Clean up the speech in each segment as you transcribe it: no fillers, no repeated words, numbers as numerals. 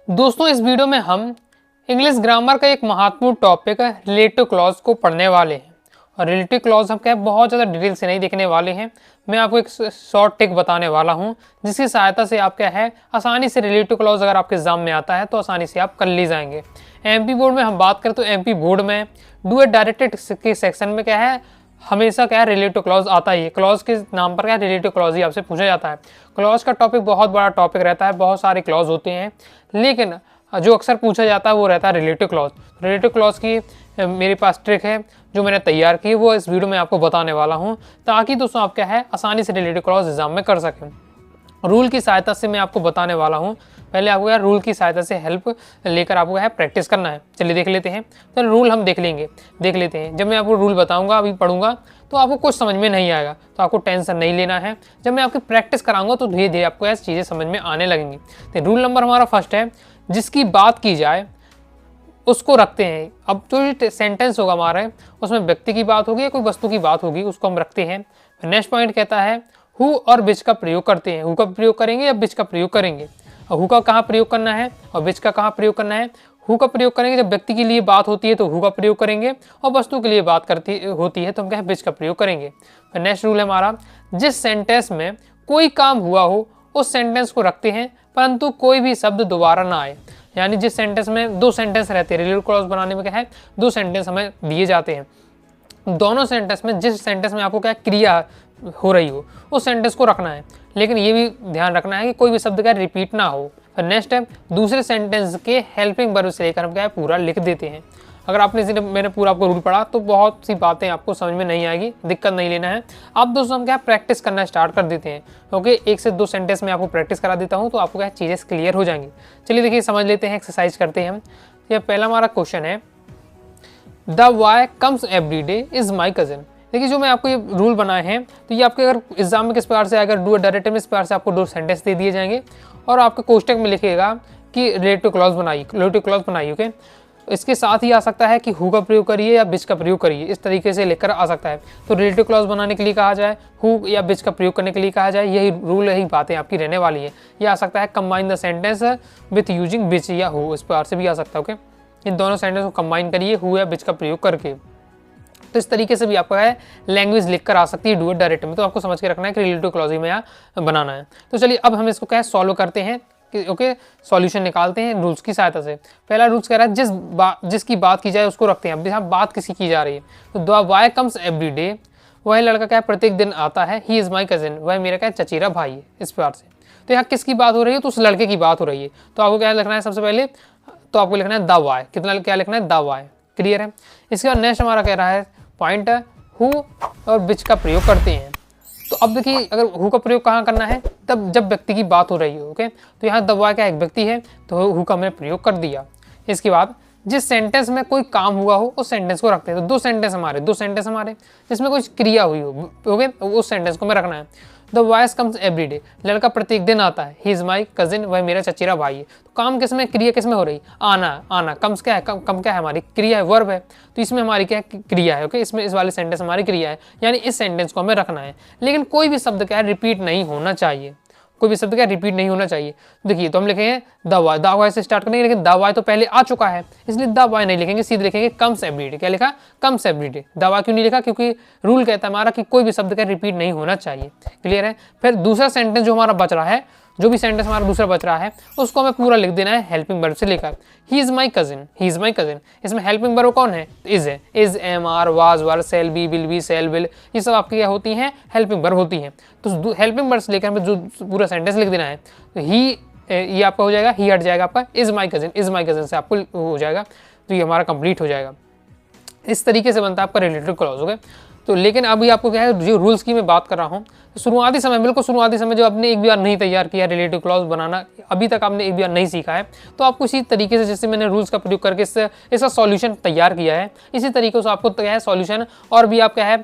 दोस्तों इस वीडियो में हम इंग्लिश ग्रामर का एक महत्वपूर्ण टॉपिक है रिलेटिव क्लॉज को पढ़ने वाले हैं। और रिलेटिव क्लॉज हम क्या बहुत ज़्यादा डिटेल से नहीं देखने वाले हैं। मैं आपको एक शॉर्ट टिक बताने वाला हूं जिसकी सहायता से आप क्या है आसानी से रिलेटिव क्लॉज अगर आपके एग्जाम में आता है तो आसानी से आप कर ली जाएंगे। एमपी बोर्ड में हम बात करें तो एमपी बोर्ड में डू इट डायरेक्टेड के सेक्शन में क्या है हमेशा क्या है रिलेटिव क्लॉज आता ही है। क्लॉज के नाम पर क्या रिलेटिव क्लॉज ही आपसे पूछा जाता है। क्लॉज का टॉपिक बहुत बड़ा टॉपिक रहता है, बहुत सारे क्लॉज होते हैं, लेकिन जो अक्सर पूछा जाता है वो रहता है रिलेटिव क्लॉज। रिलेटिव क्लॉज की मेरे पास ट्रिक है जो मैंने तैयार की, वो इस वीडियो में आपको बताने वाला हूँ ताकि दोस्तों आप क्या है आसानी से रिलेटिव क्लॉज एग्जाम में कर सकें। रूल की सहायता से मैं आपको बताने वाला हूँ। पहले आपको क्या रूल की सहायता से हेल्प लेकर आपको है प्रैक्टिस करना है। चलिए देख लेते हैं। तो रूल हम देख लेते हैं। जब मैं आपको रूल बताऊंगा अभी पढ़ूंगा तो आपको कुछ समझ में नहीं आएगा तो आपको टेंशन नहीं लेना है। जब मैं आपकी प्रैक्टिस कराऊंगा तो धीरे धीरे आपको ऐसी चीज़ें समझ में आने लगेंगी। तो रूल नंबर हमारा फर्स्ट है, जिसकी बात की जाए उसको रखते हैं। अब जो सेंटेंस होगा हमारा उसमें व्यक्ति की बात होगी या कोई वस्तु की बात होगी, उसको हम रखते हैं। नेक्स्ट पॉइंट कहता है हु और विच का प्रयोग करते हैं। हु का प्रयोग करेंगे या विच का प्रयोग करेंगे। और हु का कहाँ प्रयोग करना है और विच का कहाँ प्रयोग करना है। हु का प्रयोग करेंगे जब व्यक्ति के लिए बात होती है तो हु का प्रयोग करेंगे, और वस्तु के लिए बात करती होती है तो हम क्या है विच का प्रयोग करेंगे। नेक्स्ट रूल है हमारा, जिस सेंटेंस में कोई काम हुआ हो उस सेंटेंस को रखते हैं परंतु कोई भी शब्द दोबारा ना आए। यानी जिस सेंटेंस में दो सेंटेंस रहते हैं, रिलेटिव क्लॉज बनाने में क्या है दो सेंटेंस हमें दिए जाते हैं। दोनों सेंटेंस में जिस सेंटेंस में आपको क्या क्रिया हो रही हो उस सेंटेंस को रखना है, लेकिन ये भी ध्यान रखना है कि कोई भी शब्द का रिपीट ना हो। फिर नेक्स्ट है दूसरे सेंटेंस के हेल्पिंग वर्ब से लेकर हम क्या है पूरा लिख देते हैं। अगर आपने मैंने पूरा आपको रूल पढ़ा तो बहुत सी बातें आपको समझ में नहीं आएगी, दिक्कत नहीं लेना है। अब दोस्तों हम क्या प्रैक्टिस करना स्टार्ट कर देते हैं, क्योंकि एक से दो सेंटेंस में आपको प्रैक्टिस करा देता हूँ तो आपको क्या चीज़ें क्लियर हो जाएंगी। चलिए देखिए समझ लेते हैं, एक्सरसाइज करते हैं हम। यह पहला हमारा क्वेश्चन है, the Y comes every day is my cousin. देखिए जो मैं आपको ये रूल बनाए हैं तो ये आपके अगर एग्जाम में किस प्रकार से अगर डू डायरेक्ट में इस प्रकार से आपको दो सेंटेंस दे दिए जाएंगे और आपके कोष्टक में लिखेगा कि रिलेटिव क्लॉज बनाइए। ओके, इसके साथ ही आ सकता है कि हु का प्रयोग करिए या बिच का प्रयोग करिए, इस तरीके से लिखकर आ सकता है। तो रिलेटिव क्लॉज बनाने के लिए कहा जाए हु या बिच का प्रयोग करने के लिए कहा जाए, यही रूल यही बातें आपकी रहने वाली है। यह आ सकता है combine the sentence with using which या हु, इस प्रकार से भी आ सकता है। ओके, इन दोनों सेंटेंस को कंबाइन करिए हु या बिच का प्रयोग करके। तो इस तरीके से भी आपको है लैंग्वेज लिखकर आ सकती है डू इट डायरेक्ट में। तो आपको समझ के रखना है कि रिलेटिव क्लॉज में यहाँ बनाना है। तो चलिए अब हम इसको क्या है सॉल्व करते हैं। ओके, सॉल्यूशन निकालते हैं रूल्स की सहायता से। पहला रूल्स कह रहा है जिसकी बात की जाए उसको रखते हैं। अब यहाँ बात किसी की जा रही है तो the Y comes every day, वह लड़का क्या है प्रत्येक दिन आता है। ही इज माई कजिन, वह मेरा क्या चचेरा भाई है, इस प्रकार से। तो यहाँ किसकी बात हो रही है तो उस लड़के की बात हो रही है। तो आपको क्या लिखना है सबसे पहले, तो आपको लिखना है द वाई। कितना क्या लिखना है द वाई, क्लियर है। इसके बाद नेक्स्ट हमारा कह रहा है पॉइंट है हु और बिच का प्रयोग करते हैं। तो अब देखिए अगर हु का प्रयोग कहाँ करना है, तब जब व्यक्ति की बात हो रही हो। ओके, तो यहाँ दवा क्या एक व्यक्ति है तो हु का मैंने प्रयोग कर दिया। इसके बाद जिस सेंटेंस में कोई काम हुआ हो उस सेंटेंस को रखते हैं। तो दो सेंटेंस हमारे जिसमें कुछ क्रिया हुई हो, ओके, उस सेंटेंस को मैं रखना है। The voice comes every day, लड़का प्रत्येक दिन आता है। ही इज माई कजिन, वह मेरा चचेरा भाई है। तो काम किसमें क्रिया किसमें हो रही, आना। कम्स क्या है, कम क्या है हमारी क्रिया है, वर्ब है। तो इसमें हमारी क्या है क्रिया है। ओके, इसमें इस वाले सेंटेंस हमारी क्रिया है, यानी इस सेंटेंस को हमें रखना है। लेकिन कोई भी शब्द क्या है रिपीट नहीं होना चाहिए, कोई भी शब्द क्या रिपीट नहीं होना चाहिए। देखिए तो हम लिखेंगे द वाई से स्टार्ट करेंगे, लेकिन द वाई तो पहले आ चुका है इसलिए द वाई नहीं लिखेंगे, सीधे लिखेंगे कम्स एवरी डे। क्या लिखा, comes every day. The Y क्यों नहीं लिखा, क्योंकि रूल कहता है हमारा कि कोई भी शब्द का रिपीट नहीं होना चाहिए, क्लियर है। फिर दूसरा सेंटेंस जो हमारा बच रहा है, जो भी सेंटेंस हमारा दूसरा बच रहा है उसको हमें पूरा लिख देना है हेल्पिंग वर्ब से लेकर। He is my cousin, he is my cousin. इसमें हेल्पिंग वर्ब कौन है, इज है। Is, am, are, was, were, shall be, will be, shall will, ये सब आपकी क्या होती हैं हेल्पिंग वर्ब होती हैं। तो हेल्पिंग वर्ब से लेकर हमें जो पूरा सेंटेंस लिख देना है। तो ही ये आपका हो जाएगा, ही हट जाएगा आपका इज माई कजिन से आपको हो जाएगा। तो ये हमारा कंप्लीट हो जाएगा। इस तरीके से बनता है आपका रिलेटिव क्लॉज। ओके, तो लेकिन अभी आपको क्या है जो रूल्स की मैं बात कर रहा हूँ, शुरुआती समय बिल्कुल शुरुआती समय जो आपने एक भी बार नहीं तैयार किया रिलेटिव क्लॉज बनाना, अभी तक आपने एक भी बार नहीं सीखा है, तो आपको इसी तरीके से जैसे मैंने रूल्स का प्रयोग करके इसका सॉल्यूशन तैयार किया है, इसी तरीके से आपको क्या है सॉल्यूशन। और भी आप क्या है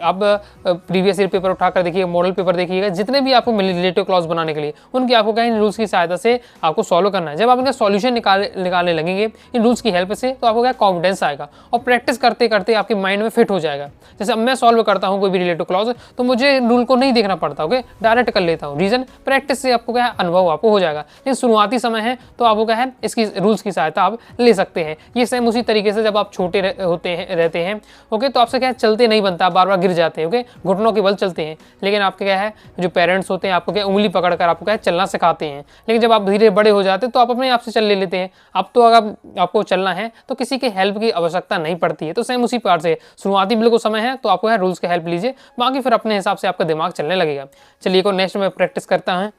आप प्रीवियस ईयर पेपर उठाकर देखिए, मॉडल पेपर देखिएगा, जितने भी आपको मिले रिलेटिव क्लॉज बनाने के लिए उनकी आपको क्या है इन रूल्स की सहायता से आपको सॉल्व करना है। जब आप इनका सॉल्यूशन निकालने लगेंगे इन रूल्स की हेल्प से तो आपको क्या कॉन्फिडेंस आएगा और प्रैक्टिस करते करते आपके माइंड में फिट हो जाएगा। जैसे अब मैं सॉल्व करता हूँ कोई भी रिलेटिव क्लॉज तो मुझे रूल को नहीं देखना पड़ता, ओके, डायरेक्ट कर लेता हूँ। रीजन प्रैक्टिस से आपको क्या है, अनुभव आपको हो जाएगा। लेकिन शुरुआती समय है तो आपको क्या है, इसकी रूल्स की सहायता आप ले सकते हैं। ये सेम उसी तरीके से जब आप छोटे रहते हैं, ओके, तो आपसे क्या है, चलते नहीं बनता, बार बार गिर जाते हैं, ओके, घुटनों के बल चलते हैं। लेकिन आपके क्या है, जो पेरेंट्स होते हैं आपको क्या उंगली पकड़कर आपको क्या चलना सिखाते हैं। लेकिन जब आप धीरे बड़े हो जाते हैं तो आप अपने आप से चल लेते हैं। अब तो अगर आपको चलना है तो किसी के हेल्प की आवश्यकता नहीं पड़ती है। तो सेम उसी प्रकार से शुरुआती बिल्कुल समय है तो आपको रूल्स की हेल्प लीजिए, बाकी फिर अपने हिसाब से आपका दिमाग चलने लगेगा। चलिए को नेक्स्ट में प्रैक्टिस करता है।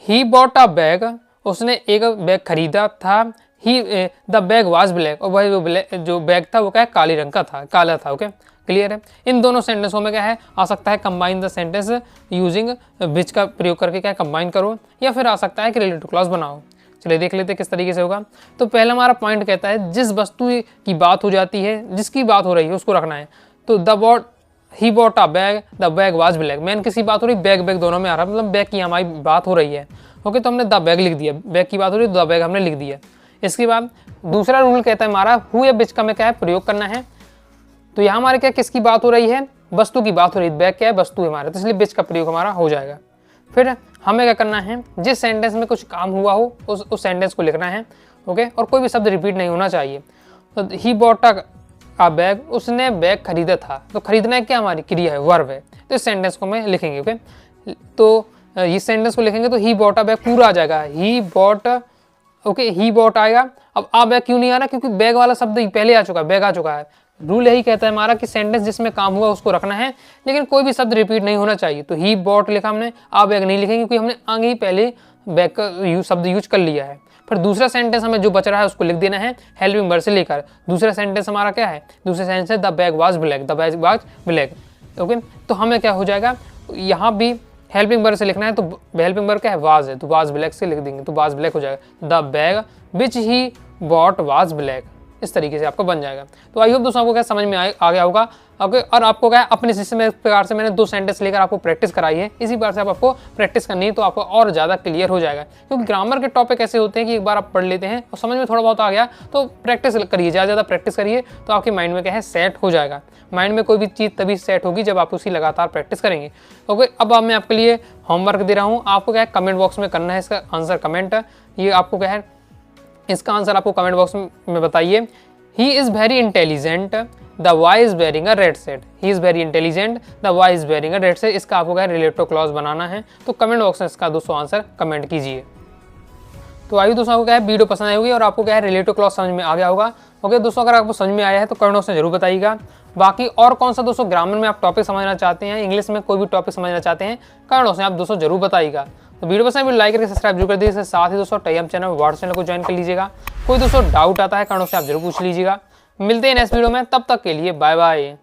ही बॉट अ बैग, उसने एक बैग खरीदा था। ही द बैग वाज ब्लैक, और वह जो बैग था वो क्या है, काले रंग का था, काला था, ओके, क्लियर है। इन दोनों सेंटेंसों में क्या है आ सकता है, combine the sentence using which का प्रयोग करके क्या कंबाइन करो, या फिर आ सकता है कि रिलेटिव क्लॉज बनाओ। चलिए देख लेते हैं किस तरीके से होगा। तो पहला हमारा पॉइंट कहता है जिस वस्तु की बात हो जाती है, जिसकी बात हो रही है उसको रखना है। तो the bought he bought a bag, the bag was black, मैन किसी बात हो रही, बैग बैग दोनों में आ रहा है, मतलब बैग की हमारी बात हो रही है, ओके, तो हमने द बैग लिख दिया, बैग की बात हो रही है, द बैग हमने लिख दिया। इसके बाद दूसरा रूल कहता है हमारा हु या बिच का में क्या है प्रयोग करना है। तो यहाँ हमारे क्या किसकी बात हो रही है, वस्तु की बात हो रही है, बैग क्या है वस्तु है हमारा, तो इसलिए बिच का प्रयोग हमारा हो जाएगा। फिर हमें क्या करना है, जिस सेंटेंस में कुछ काम हुआ हो उस सेंटेंस को लिखना है, ओके, और कोई भी शब्द रिपीट नहीं होना चाहिए। तो ही बॉट अ बैग, उसने बैग खरीदा था, तो खरीदना है क्या हमारी क्रिया है, वर्ब है, तो इस सेंटेंस को मैं लिखेंगे, ओके। तो इस सेंटेंस को लिखेंगे तो ही बॉट अ बैग पूरा आ जाएगा, he bought, okay, he bought आएगा। अब आ बैग क्यों नहीं आ रहा, क्योंकि बैग वाला शब्द पहले आ चुका है, बैग आ चुका है। रूल यही कहता है हमारा कि सेंटेंस जिसमें काम हुआ उसको रखना है, लेकिन कोई भी शब्द रिपीट नहीं होना चाहिए। तो ही बॉट लिखा हमने, आ बैग नहीं लिखेंगे क्योंकि हमने आगे ही पहले बैग का शब्द यूज कर लिया है। फिर दूसरा सेंटेंस हमें जो बच रहा है उसको लिख देना है हेल्पिंग वर्ब से लेकर। दूसरा सेंटेंस हमारा क्या है, दूसरा सेंटेंस है the bag was black, the bag was black, okay. तो हमें क्या हो जाएगा, यहाँ भी हेल्पिंग वर्ब से लिखना है, तो हेल्पिंग वर्ब क्या है, वाज है, तो वाज ब्लैक से लिख देंगे, तो वाज ब्लैक हो जाएगा, the bag which he bought was black, इस तरीके से आपको बन जाएगा। तो आई होप दोस्तों आपको क्या समझ में आ गया होगा, ओके। और आपको क्या अपने सिस्टम में इस प्रकार से मैंने 2 सेंटेंस लेकर आपको प्रैक्टिस कराई है, इसी बार से आपको प्रैक्टिस करनी है तो आपको और ज़्यादा क्लियर हो जाएगा। क्योंकि ग्रामर के टॉपिक ऐसे होते हैं कि एक बार आप पढ़ लेते हैं और समझ में थोड़ा बहुत आ गया तो प्रैक्टिस करिए, ज़्यादा प्रैक्टिस करिए, तो आपके माइंड में क्या है सेट हो जाएगा। माइंड में कोई भी चीज़ तभी सेट होगी जब आप उसकी लगातार प्रैक्टिस करेंगे, ओके। अब मैं आपके लिए होमवर्क दे रहा हूँ, आपको क्या है कमेंट बॉक्स में करना है इसका आंसर कमेंट, ये आपको क्या है इसका आंसर आपको कमेंट बॉक्स में बताइए। He is very intelligent, the boy is wearing a red shirt. He is very intelligent, the boy is wearing a red shirt. इसका आपको क्या रिलेटिव क्लॉज बनाना है, तो कमेंट बॉक्स में इसका दोस्तों आंसर कमेंट कीजिए। तो आइए दोस्तों आपको क्या है वीडियो पसंद आई होगी और आपको क्या है रिलेटिव क्लॉज समझ में आ गया होगा, ओके दोस्तों। अगर आपको समझ में आया है तो कमेंट बॉक्स में जरूर बताइएगा। बाकी और कौन सा दोस्तों ग्रामर में आप टॉपिक समझना चाहते हैं, इंग्लिश में कोई भी टॉपिक समझना चाहते हैं, कमेंट बॉक्स में आप दोस्तों जरूर बताइएगा। तो वीडियो पसंद है लाइक करके सब्सक्राइब जरूर कर दीजिए, साथ ही दोस्तों टेलीग्राम चैनल व्हाट्सएप चैनल को ज्वाइन कर लीजिएगा। कोई दोस्तों डाउट आता है कमेंट बॉक्स में आप जरूर पूछ लीजिएगा। मिलते हैं नेक्स्ट वीडियो में, तब तक के लिए बाय बाय।